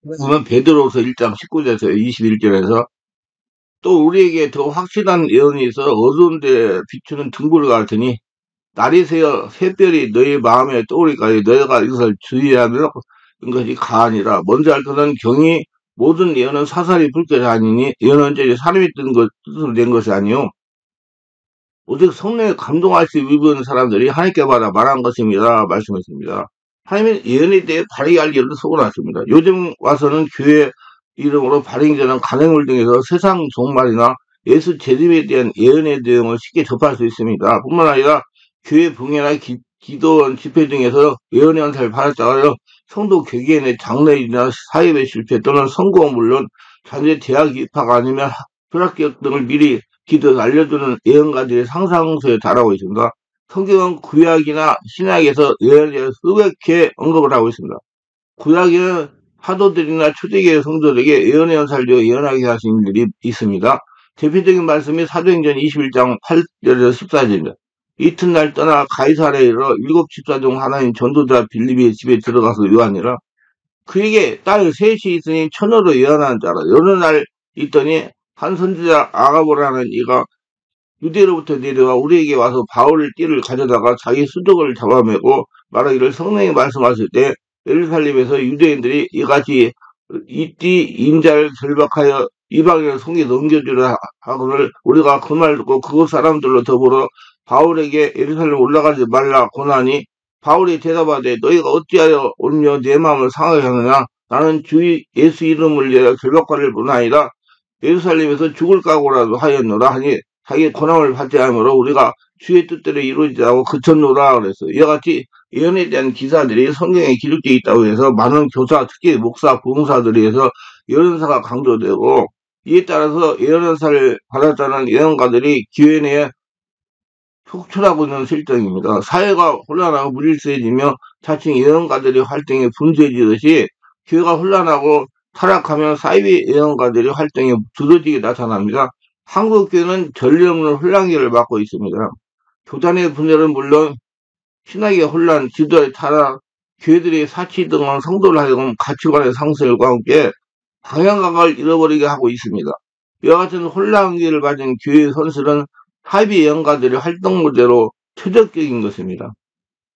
보면 베드로서 1장 19절에서 21절에서 또 우리에게 더 확실한 예언이 있어 어두운 데 비추는 등불 같으니 날이 새어 새별이 너희 마음에 떠오르기까지 너희가 이것을 주의하면 것이 가아니라. 먼저 할 것은 경이 모든 예언은 사사리 불결이 아니니 예언은 이제 사람이 뜬 것, 뜻으로 된 것이 아니요 오직 성령에 감동할 수 입은 사람들이 하나님께 받아 말한 것입니다. 말씀했습니다. 하나님의 예언에 대해 바르게 알기를 소원하십니다. 요즘 와서는 교회 이름으로 발행되는 간행물 등에서 세상 종말이나 예수 재림에 대한 예언의 내용을 쉽게 접할 수 있습니다. 뿐만 아니라 교회 봉회나 기도원 집회 등에서 예언의 은사를 받았다가요 성도 개개인의 장래일이나 사회의 실패 또는 성공은 물론 자녀의 대학 입학 아니면 불합격 등을 미리 기도해서 알려주는 예언가들의 상상서에 달하고 있습니다. 성경은 구약이나 신약에서 예언에 대해 수백 회 언급을 하고 있습니다. 구약에는 사도들이나 초대교회 성도들에게 예언의 연살되어 예언하게 하신 일이 있습니다. 대표적인 말씀이 사도행전 21장 8절에서 14절입니다. 이튿날 떠나 가이사랴에 이르러 7 집사 중 하나인 전도자 빌립의 집에 들어가서 요한이라 그에게 딸 셋이 있으니 처녀로 예언하는 자라. 여느 날 있더니 한 선지자 아가보라는 이가 유대로부터 내려와 우리에게 와서 바울의 띠를 가져다가 자기 수족을 잡아매고 말하기를 성령이 말씀하실 때 예루살렘에서 유대인들이 이같이 이 띠 임자를 결박하여 이방인을 송에 넘겨주려 하거늘 우리가 그 말 듣고 그곳 사람들로 더불어 바울에게 예루살렘 올라가지 말라 고나니 바울이 대답하되 너희가 어찌하여 오며 내 마음을 상하게 하느냐 나는 주 예수 이름을 위하여 결박받을 뿐 아니라 예루살렘에서 죽을 각오라도 하였노라 하니 자기 고난을 받지 않으므로 우리가 주의 뜻대로 이루어지라고 그쳤노라 그랬어요. 이와 같이 예언에 대한 기사들이 성경에 기록되어 있다고 해서 많은 교사, 특히 목사, 부흥사들에 의해서 예언사가 강조되고 이에 따라서 예언사를 받았다는 예언가들이 교회 내에 속출하고 있는 실정입니다. 사회가 혼란하고 무질서해지며 자칭 예언가들의 활동이 분주해지듯이 교회가 혼란하고 타락하면 사이비 예언가들의 활동이 두드러지게 나타납니다. 한국 교회는 전례 없는 혼란기를 맞고 있습니다. 교단의 분열은 물론 신학의 혼란, 지도의 타락, 교회들의 사치 등은 성도를 하여금 가치관의 상실과 함께 방향각을 잃어버리게 하고 있습니다. 이와 같은 혼란기를 가진 교회의 선실은 사이비 예언가들의 활동 모델로 최적격인 것입니다.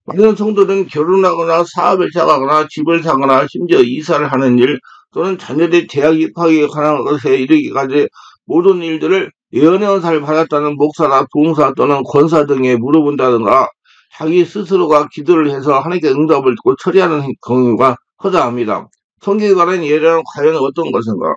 많은 성도는 결혼하거나 사업을 시작하거나 집을 사거나 심지어 이사를 하는 일 또는 자녀들의 대학 입학에 관한 것에 이르기까지 모든 일들을 예언의 은사를 받았다는 목사나 부흥사 또는 권사 등에 물어본다든가 자기 스스로가 기도를 해서 하나님께 응답을 듣고 처리하는 경우가 허다합니다. 성경에 관한 예언은 과연 어떤 것인가?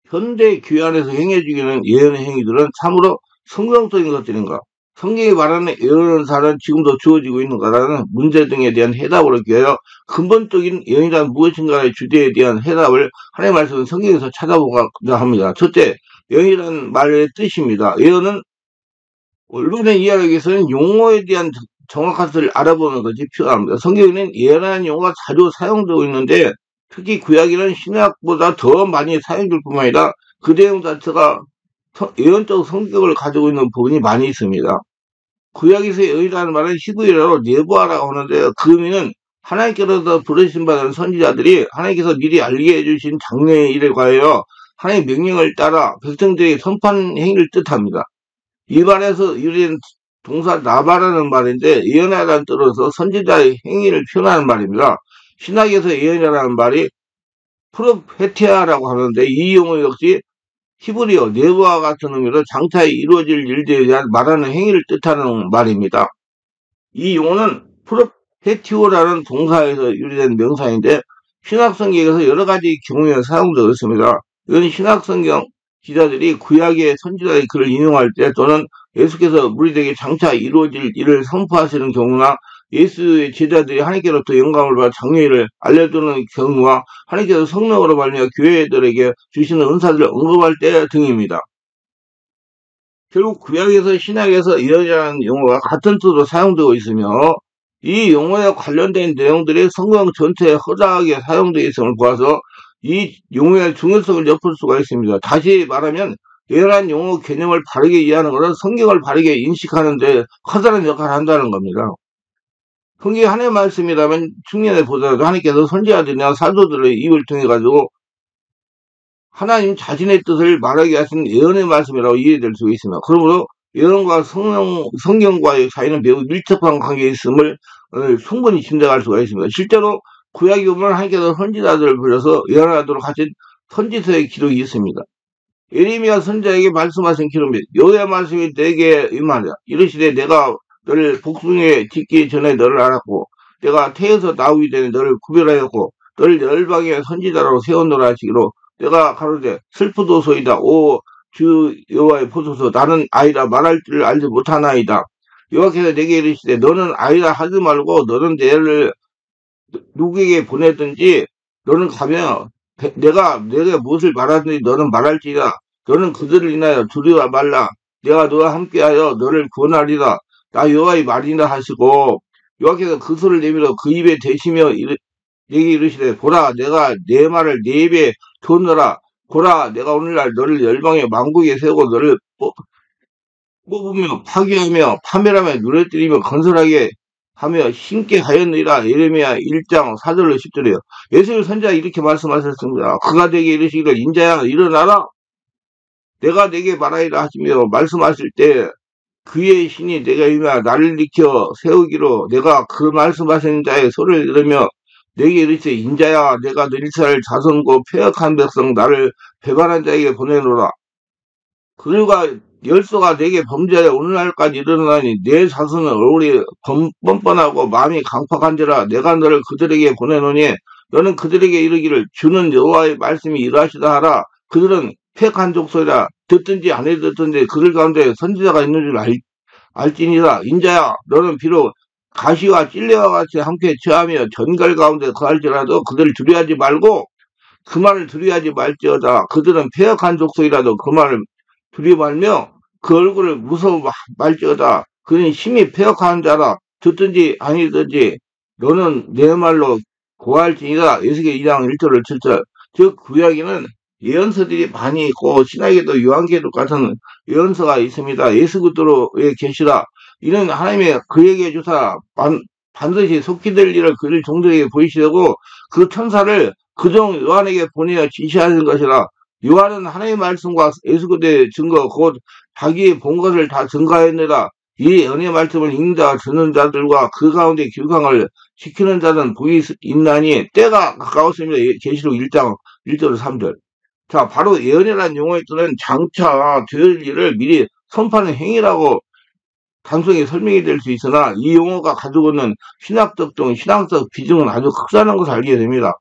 현대 교회 안에서 행해지기는 예언의 행위들은 참으로 성경적인 것들인가? 성경이 말하는 예언의 은사는 지금도 주어지고 있는가라는 문제 등에 대한 해답을 위하여 근본적인 예언이란 무엇인가의 주제에 대한 해답을 하나님의 말씀은 성경에서 찾아보고자 합니다. 첫째, 예언이라는 말의 뜻입니다. 예언은 올바른 이해하기 위해서는 용어에 대한 정확한 것을 알아보는 것이 필요합니다. 성경에는 예언이라는 용어가 자주 사용되고 있는데 특히 구약에는 신약보다 더 많이 사용될 뿐만 아니라 그 내용 자체가 예언적 성격을 가지고 있는 부분이 많이 있습니다. 구약에서 예언이라는 말은 히브리어로 네부아라고 하는데 그 의미는 하나님께로서 부르심 받은 선지자들이 하나님께서 미리 알게 해주신 장래의 일에 관하여 하나님의 명령을 따라 백성들에게 선포하는 행위를 뜻합니다. 이 말에서 유래된 동사 나바라는 말인데 예언하라는 뜻으로서 선지자의 행위를 표현하는 말입니다. 신학에서 예언이라는 말이 프로페티아라고 하는데 이 용어 역시 히브리어 네부와 같은 의미로 장차 이루어질 일들에 대한 말하는 행위를 뜻하는 말입니다. 이 용어는 프로페티오라는 동사에서 유래된 명사인데 신학성경에서 여러 가지 경우에 사용되고 있습니다. 이건 신학성경 기자들이 구약의 선지자의 글을 인용할 때 또는 예수께서 무리에게 장차 이루어질 일을 선포하시는 경우나 예수의 제자들이 하나님께로부터 영감을 받아 장래일을 알려주는 경우와 하나님께서 성령으로 말미암아 교회들에게 주시는 은사들을 언급할 때 등입니다. 결국 구약에서 신약에서 예언이라는 용어가 같은 뜻으로 사용되고 있으며 이 용어에 관련된 내용들이 성경 전체에 허다하게 사용되어 있음을 보아서 이 용어의 중요성을 엿볼 수가 있습니다. 다시 말하면 예언한 용어 개념을 바르게 이해하는 것은 성경을 바르게 인식하는 데 커다란 역할을 한다는 겁니다. 성경의 하나님의 말씀이라면 중년에 보더라도 하나님께서 선지자들이나 사도들의 입을 통해 가지고 하나님 자신의 뜻을 말하게 하신 예언의 말씀이라고 이해될 수 있습니다. 그러므로 예언과 성경과의 사이는 매우 밀접한 관계에 있음을 충분히 짐작할 수가 있습니다. 실제로 구약에 보면 하나님께서 선지자들을 불러서 예언하도록 하신 선지서의 기록이 있습니다. 예레미야 선지자에게 말씀하신 기록입니다. 여호와의 말씀이 내게 임하라. 이르시되 내가 너를 복숭에 짓기 전에 너를 알았고 내가 태에서 나오기 전에 너를 구별하였고 너를 열방의 선지자로 세웠노라 하시기로 내가 가로되 슬프도소이다. 오 주 여호와의 보소서 나는 아이라 말할 줄을 알지 못하나이다. 여호와께서 내게 이르시되 너는 아이라 하지 말고 너는 내를 누구에게 보내든지 너는 가면 내가 무엇을 말하든지 너는 말할지라. 너는 그들을 인하여 두려워 말라. 내가 너와 함께하여 너를 구원하리라. 나 여호와의 말이라 하시고 여호와께서 그 소를 내밀어 그 입에 대시며 내게 이르시되 보라 내가 내 말을 내 입에 두었노라. 보라 내가 오늘날 너를 열방의 만국에 세우고 너를 뽑으며 파괴하며 파멸하며 누려뜨리며 건설하게 하며 심게 하였느니라. 예레미야 1장 4절로 10절이에요. 예수님 선지자 이렇게 말씀하셨습니다. 그가 내게 이르시기를 인자야 일어나라. 내가 내게 말하리라 하시며 말씀하실 때 그의 신이 내가 임하 나를 일으켜 세우기로 내가 그 말씀하신 자의 소리를 들으며 내게 이르시되 인자야 내가 너 이스라엘 자손고 패역한 백성 나를 배반한 자에게 보내노라. 그들과 열소가 내게 범죄하여 오늘날까지 일어나니 내 자손은 얼굴이 뻔뻔하고 마음이 강팍한지라 내가 너를 그들에게 보내노니 너는 그들에게 이르기를 주는 여호와의 말씀이 이러하시다 하라. 그들은 패역한 족속이라 듣든지 안 듣든지 그들 가운데 선지자가 있는 줄 알지니라. 인자야 너는 비록 가시와 찔레와 같이 함께 처하며 전갈 가운데 거할지라도 그들을 두려워하지 말고 그 말을 두려워하지 말지어다. 그들은 패역한 족속이라도 그 말을 두려워 말며 그 얼굴을 무서워 말지어다. 그는 심히 패역한 자라. 듣든지 아니든지 너는 내 말로 고할지니라. 에스겔 2장 1절을 7절. 즉 구약에는 예언서들이 많이 있고 신약에도 요한계시록 같은 예언서가 있습니다. 예수 그리스도의 계시라. 이는 하나님의 그에게 주사 반드시 속히 될 일을 그들 종들에게 보이시려고 그 천사를 그종 요한에게 보내어 지시하는 것이라. 요한은 하나님의 말씀과 예수 그리스도의 증거 곧 자기의 본 것을 다 증거하였느라. 이 은혜의 말씀을 읽는 자 듣는 자들과 그 가운데 기록함을 지키는 자는 복이 있나니 때가 가까웠습니다. 계시록 1장 1절 3절. 자, 바로 예언이라는 용어의 뜻은 장차 될 일을 미리 선포하는 행위라고 단순히 설명이 될 수 있으나 이 용어가 가지고 있는 신학적 등 신앙적 비중은 아주 크다는 것을 알게 됩니다.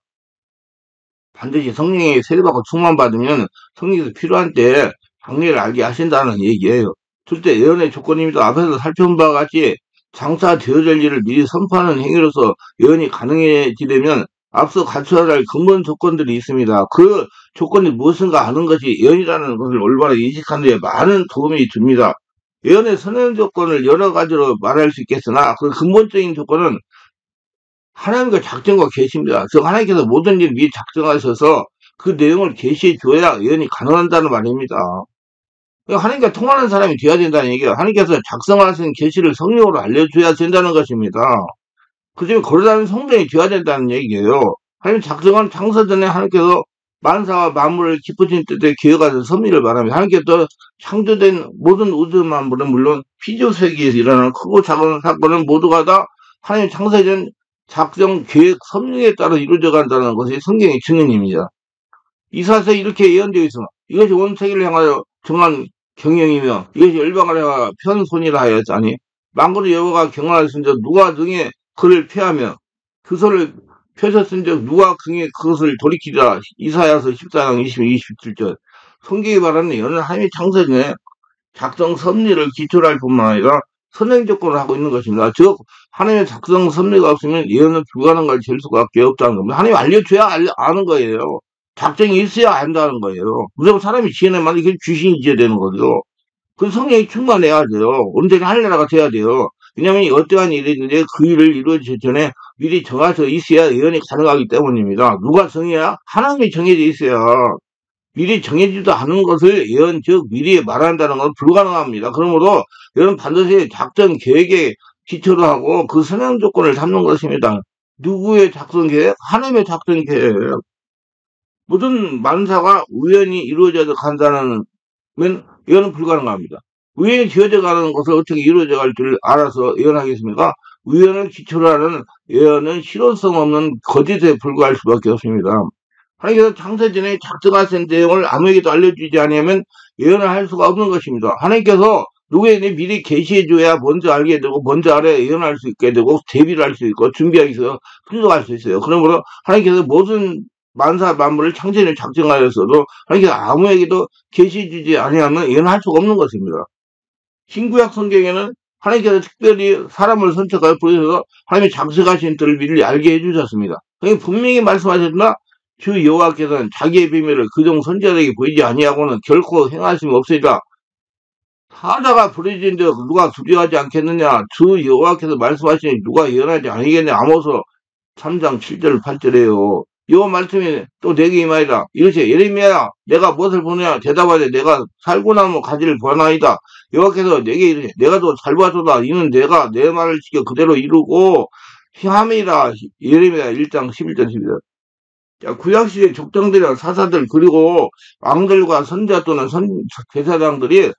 반드시 성령의 세례받고 충만받으면 성령에서 필요한 때 장래를 알게 하신다는 얘기예요. 둘째, 예언의 조건입니다. 앞에서 살펴본 바와 같이 장차 되어질 일을 미리 선포하는 행위로서 예언이 가능해지려면 앞서 갖춰야 할 근본 조건들이 있습니다. 그 조건이 무엇인가 하는 것이 예언이라는 것을 올바로 인식하는 데 많은 도움이 줍니다. 예언의 선행 조건을 여러 가지로 말할 수 있겠으나 그 근본적인 조건은 하나님과 작정과 계시입니다. 즉 하나님께서 모든 일을 미리 작정하셔서 그 내용을 계시해 줘야 예언이 가능한다는 말입니다. 하나님과 통하는 사람이 되어야 된다는 얘기예요. 하나님께서 작성하신 계시를 성령으로 알려줘야 된다는 것입니다. 그중에 걸어다니는 성전이 되어야 된다는 얘기예요. 하나님 작성한 창세전에 하나님께서 만사와 만물을 기쁘신 뜻에 기억하는 섭리를 말합니다. 하나님께서 창조된 모든 우주 만물은 물론 피조세계에서 일어나는 크고 작은 사건은 모두가 다 하나님 창세전 작정 계획 섭리에 따라 이루어져 간다는 것이 성경의 증언입니다. 이사서 이렇게 예언되어 있습니다. 이것이 온 세계를 향하여 정한 경영이며 이것이 열방을 향하여 편손이라 하였자니 만군의 여호와가 경하였은즉 누가 등에 그를 폐하며 그 손을 펴셨은즉 누가 등에 그것을 돌이키리라. 이사야서 14장 27절. 성경이 말하는 예언은 하나님의 창세전에 작성 섭리를 기초로 할 뿐만 아니라 선행 조건을 하고 있는 것입니다. 즉 하나님의 작성 섭리가 없으면 예언은 불가능할 될 수밖에 없다는 겁니다. 하나님이 알려줘야 아는 거예요. 작정이 있어야 안다는 거예요. 무조건 사람이 지어내면 이게 귀신이 지어야 되는 거죠. 그 성령이 충만해야 돼요. 온전히 하늘나라가 돼야 돼요. 왜냐하면 어떠한 일이 있는데 그 일을 이루어지기 전에 미리 정해져 있어야 예언이 가능하기 때문입니다. 누가 정해야? 하나님이 정해져 있어야. 미리 정해지도 않은 것을 예언, 즉 미리 말한다는 건 불가능합니다. 그러므로 예언은 반드시 작전 계획에 기초로 하고 그 선행 조건을 삼는 것입니다. 누구의 작성 계획? 하나님의 작성 계획. 모든 만사가 우연히 이루어져 간다는 면 예언은 불가능합니다. 우연히 지어져 가는 것을 어떻게 이루어져 갈 줄 알아서 예언하겠습니까? 우연을 기초로 하는 예언은 실효성 없는 거짓에 불과할 수밖에 없습니다. 하나님께서 창세전에 작성하신 내용을 아무에게도 알려주지 않으면 예언을 할 수가 없는 것입니다. 하나님께서 누구에게 미리 계시해줘야 먼저 알게 되고 먼저 알아야 예언할 수 있게 되고 대비를 할 수 있고 준비하기 위해서 분석할 수 있어요. 그러므로 하나님께서 모든 만사 만물을 창세전에 작정하였어도 하나님께서 아무에게도 계시해주지 아니하면 예언할 수가 없는 것입니다. 신구약 성경에는 하나님께서 특별히 사람을 선택하여 보여서 하나님의 작정하신 뜻을 미리 알게 해주셨습니다. 분명히 말씀하셨으나 주 여호와께서는 자기의 비밀을 그종 선지자에게 보이지 아니하고는 결코 행하심이 없으리라. 사자가 부르짖는데 누가 두려워하지 않겠느냐. 주 여호와께서 말씀하시니 누가 예언하지 아니겠냐. 아모스 3장 7절 8절에요. 여호와 말씀이 또 내게 임하리라. 이르시되 예레미야야 내가 무엇을 보느냐. 대답하되 내가 살고 나면 가지를 보나이다. 여호와께서 내게 이르시되 내가 또 잘 보았도다. 이는 내가 내 말을 지켜 그대로 이루고 함이라. 예레미야 1장 11절 12절. 자, 구약시대 족장들이나 사사들 그리고 왕들과 선자 또는 제사장들이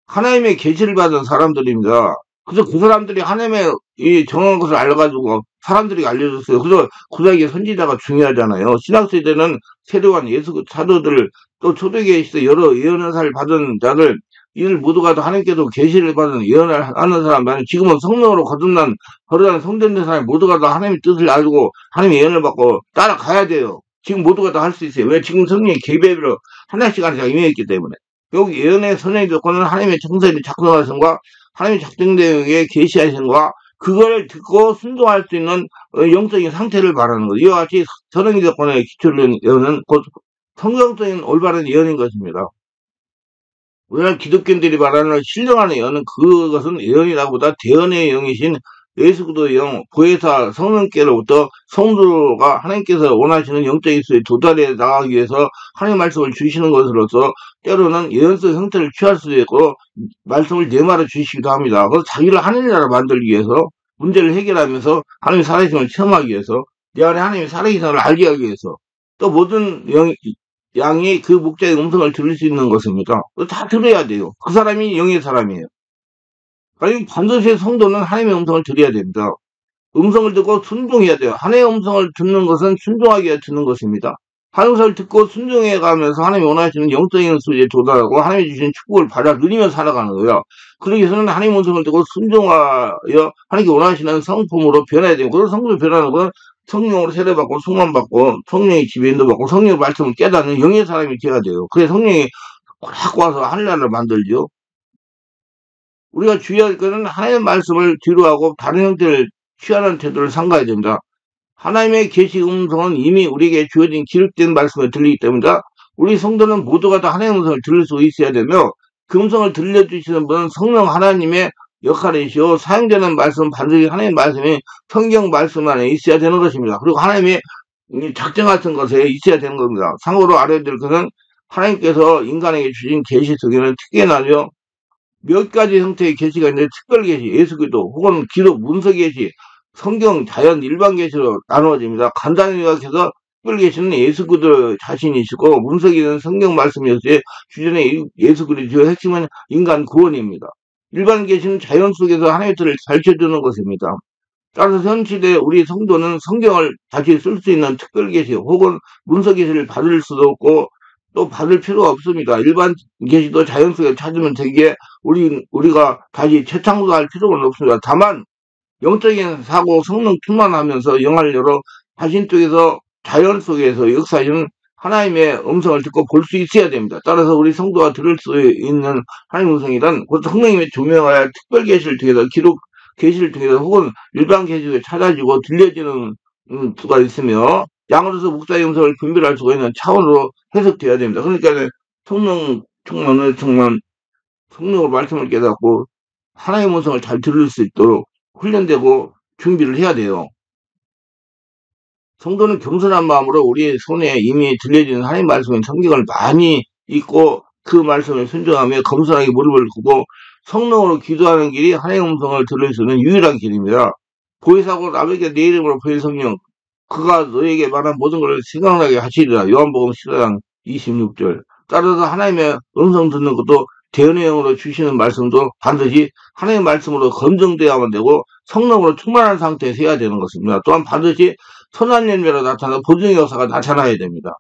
하나님의 계시를 받은 사람들입니다. 그래서 그 사람들이 하나님의 이 정한 것을 알아가지고 사람들이 알려줬어요. 그래서 구약의 선지자가 중요하잖아요. 신학시대는 세례관 예수 사도들 또 초대교회 시대 여러 예언을 받은 자들 이들 모두가 다 하나님께서 계시를 받은 예언을 하는 사람들 지금은 성령으로 거듭난 거듭난 성전된 사람이 모두가 다 하나님의 뜻을 알고 하나님의 예언을 받고 따라가야 돼요. 지금 모두가 다 할 수 있어요. 왜? 지금 성령이 개별로 하나씩 하나씩 임해있기 때문에. 여기 예언의 선행 조건은 하나님의 정서에 작성하신과 하나님의 작정 내용에 계시하신과 그걸 듣고 순종할 수 있는 영적인 상태를 말하는 거죠. 이와 같이 선행 조건에 기초로 된 예언은 곧 성경적인 올바른 예언인 것입니다. 우리나라 기독교인들이 말하는 신령한 예언은 그것은 예언이라기보다 대언의 영이신 예수 그리스도의 영, 보혜사 성령께로부터 성도가 하나님께서 원하시는 영적인 수에 도달해 나가기 위해서 하나님의 말씀을 주시는 것으로서 때로는 예언적 형태를 취할 수도 있고 말씀을 내말아 주시기도 합니다. 그래서 자기를 하나님 나라 만들기 위해서 문제를 해결하면서 하나님의 살아계심을 체험하기 위해서 내 안에 하나님의 살아계심을 알게 하기 위해서 또 모든 양이 그 목자의 음성을 들을 수 있는 것입니다. 다 들어야 돼요. 그 사람이 영의 사람이에요. 아니 반드시 성도는 하나님의 음성을 들어야 됩니다. 음성을 듣고 순종해야 돼요. 하나님의 음성을 듣는 것은 순종하기 위해 듣는 것입니다. 하나님의 음성을 듣고 순종해 가면서 하나님이 원하시는 영적인 수에 도달하고 하나님이 주신 축복을 받아 누리며 살아가는 거예요. 그러기 위해서는 하나님의 음성을 듣고 순종하여 하나님께 원하시는 성품으로 변해야 되고 그 성품으로 변하는 것은 성령으로 세례받고 충만받고 성령의 지배 인도받고 성령의 말씀을 깨닫는 영의 사람이 되어야 돼요. 그래 성령이 확 와서 하늘나라를 만들죠. 우리가 주의할 것은 하나님의 말씀을 뒤로하고 다른 형태를 취하는 태도를 삼가야 됩니다. 하나님의 계시 음성은 이미 우리에게 주어진 기록된 말씀을 들리기 때문이다. 우리 성도는 모두가 다 하나님의 음성을 들을 수 있어야 되며 그 음성을 들려주시는 분은 성령 하나님의 역할이시오. 사용되는 말씀은 반드시 하나님의 말씀이 성경 말씀 안에 있어야 되는 것입니다. 그리고 하나님의 작정하신 것에 있어야 되는 겁니다. 참고로 알아야 될 것은 하나님께서 인간에게 주신 계시 속에는 특이한 나뉘어 몇 가지 형태의 계시가 있는데 특별 계시, 예수 그리스도 혹은 기록 문서 계시, 성경, 자연, 일반 계시로 나누어집니다. 간단히 요약해서 특별 계시는 예수 그리스도 자신이시고 문서 계시는 성경 말씀이었어요. 주전의 예수 그리스도의 핵심은 인간 구원입니다. 일반 계시는 자연 속에서 하나님의 뜻을 가르쳐주는 것입니다. 따라서 현 시대에 우리 성도는 성경을 다시 쓸 수 있는 특별 계시 혹은 문서 계시를 받을 수도 없고 또 받을 필요가 없습니다. 일반 계시도 자연 속에 찾으면 되기에 우리가 다시 재창조할 필요는 없습니다. 다만 영적인 사고 성능 충만하면서 영을 열어 자신 쪽에서 자연 속에서 역사하시는 하나님의 음성을 듣고 볼 수 있어야 됩니다. 따라서 우리 성도가 들을 수 있는 하나님의 음성이란 곧 성령님의 조명하여 특별 계시를 통해서 기록 계시를 통해서 혹은 일반 계시를 찾아지고 들려지는 수가 있으며 양으로서 목사의 음성을 분별할 수가 있는 차원으로 해석되어야 됩니다. 그러니까 성령 충만을 정말 성령으로 말씀을 깨닫고 하나님의 음성을 잘 들을 수 있도록 훈련되고 준비를 해야 돼요. 성도는 겸손한 마음으로 우리 손에 이미 들려지는 하나님 말씀인 성경을 많이 읽고 그 말씀을 순종하며 겸손하게 무릎을 꿇고 성령으로 기도하는 길이 하나님의 음성을 들을 수 있는 유일한 길입니다. 보혜사고 나에게 내 이름으로 보혜 성령 그가 너에게 말한 모든 것을 생각나게 하시리라. 요한복음 14장 26절. 따라서 하나님의 음성 듣는 것도 대언의 영으로 주시는 말씀도 반드시 하나님의 말씀으로 검증되어야만 되고 성령으로 충만한 상태에서 해야 되는 것입니다. 또한 반드시 선한 열매로 나타나는 보증의 역사가 나타나야 됩니다.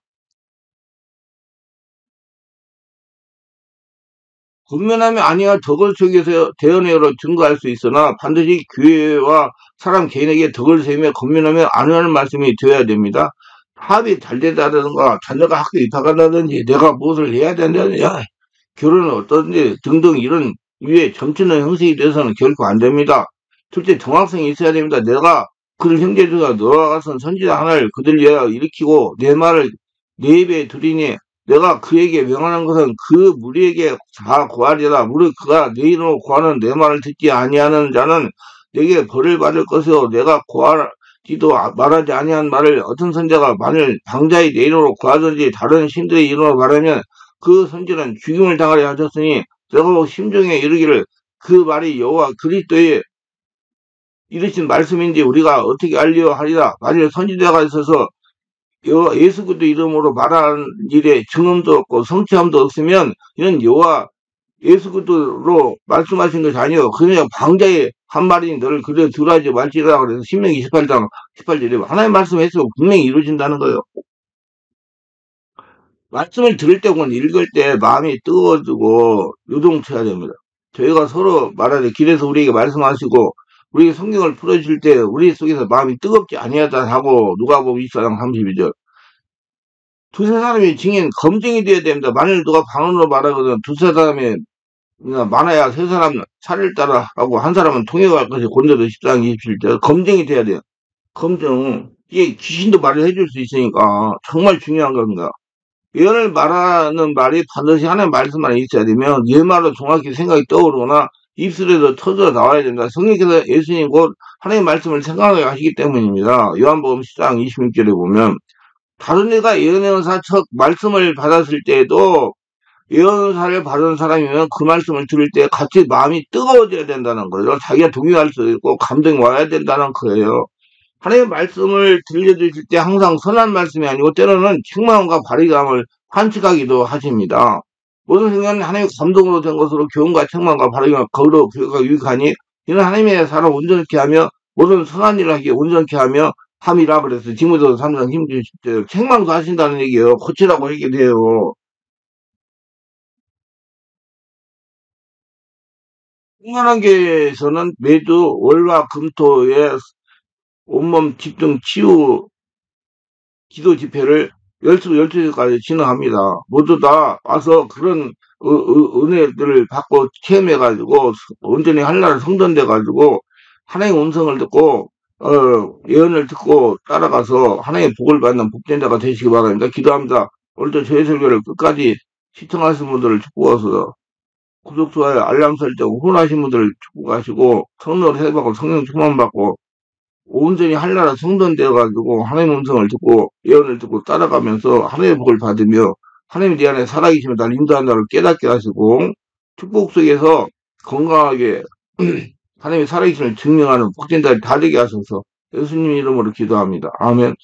권면하면 아니야 덕을 속에서 대언회로 증거할 수 있으나 반드시 교회와 사람 개인에게 덕을 세우며 권면하면 아니하는 말씀이 되어야 됩니다. 합이 잘 된다든가 자녀가 학교 입학한다든지 내가 무엇을 해야 된다든지 결혼은 어떤지 등등 이런 위에 점치는 형식이 돼서는 결코 안 됩니다. 둘째 정확성이 있어야 됩니다. 내가 그들 형제들과 너와 같은 선지자 하나를 그들 위하여 일으키고 내 말을 내 입에 두리니 내가 그에게 명하는 것은 그 무리에게 다 고하리라. 무릇 그가 내 이름으로 고하는 내 말을 듣지 아니하는 자는 내게 벌을 받을 것이요 내가 고하지도 말하지 아니한 말을 어떤 선자가 만일 방자의 내 이름으로 고하든지 다른 신들의 이름으로 말하면 그 선지는 죽임을 당하려 하셨으니 내가 심중에 이르기를 그 말이 여호와 그리스도의 이르신 말씀인지 우리가 어떻게 알려 하리라. 만일 선지자가 있어서 예수 그리스도 이름으로 말하는 일에 증언도 없고 성취함도 없으면 이는 여호와 예수 그리스도로 말씀하신 것이 아니요 그냥 방자의 한 말이니 너를 그래 두라지 말지라. 그래서 신명기 18장 18절에 하나님 말씀했으면 분명히 이루어진다는 거예요. 말씀을 들을 때 혹은 읽을 때 마음이 뜨거워지고 요동쳐야 됩니다. 저희가 서로 말하되 길에서 우리에게 말씀하시고 우리에게 성경을 풀어줄 때 우리 속에서 마음이 뜨겁지 아니하다 하고 누가복음 24장 32절. 두세 사람이 증인 검증이 돼야 됩니다. 만일 누가 반언으로 말하거든 두세 사람이 많아야 세 사람 차를 따라 하고 한 사람은 통역할 것이 고린도서 14장 27절. 검증이 돼야 돼요. 검증. 이게 귀신도 말을 해줄 수 있으니까 정말 중요한 겁니다. 예언을 말하는 말이 반드시 하나님의 말씀만 있어야 되면 예 말로 정확히 생각이 떠오르거나 입술에서 터져 나와야 된다. 성령께서 예수님 곧 하나님의 말씀을 생각하게 하시기 때문입니다. 요한복음 14장 26절에 보면 다른 애가 예언사 첫 말씀을 받았을 때에도 예언사를 받은 사람이면 그 말씀을 들을 때 같이 마음이 뜨거워져야 된다는 거예요. 자기가 동의할 수 있고 감동이 와야 된다는 거예요. 하나님의 말씀을 들려주실 때 항상 선한 말씀이 아니고 때로는 책망과 발의감을 환축하기도 하십니다. 모든 생각은 하나님의 감동으로 된 것으로 교훈과 책망과 발의감, 거기로 교회가 유익하니 이는 하나님의 사람 온전케 하며 모든 선한 일을 하기에 온전케 하며 함이라. 그래서 디모데서 3장 10절 책망도 하신다는 얘기예요. 고치라고 얘기도 해요. 풍만한교회에서는 매주 월화 금토에 온몸 집중 치유 기도 집회를 12시까지 진행합니다. 모두 다 와서 그런 은혜들을 받고 체험해가지고 온전히 한나라 성전돼가지고 하나님의 음성을 듣고 예언을 듣고 따라가서 하나님의 복을 받는 복된 자가 되시기 바랍니다. 기도합니다. 오늘도 저희 설교를 끝까지 시청하신 분들을 축복하소서. 구독, 좋아요, 알람 설정, 후원하신 분들을 축복하시고 성령을 해받고 성령 충만 받고 온전히 한나라 성전 되어가지고 하나님의 음성을 듣고 예언을 듣고 따라가면서 하나님의 복을 받으며 하나님이 내 안에 살아계시며 나를 인도한다를 깨닫게 하시고 축복 속에서 건강하게 하나님의 살아계심을 증명하는 복된 자를 다 되게 하셔서 예수님 이름으로 기도합니다. 아멘.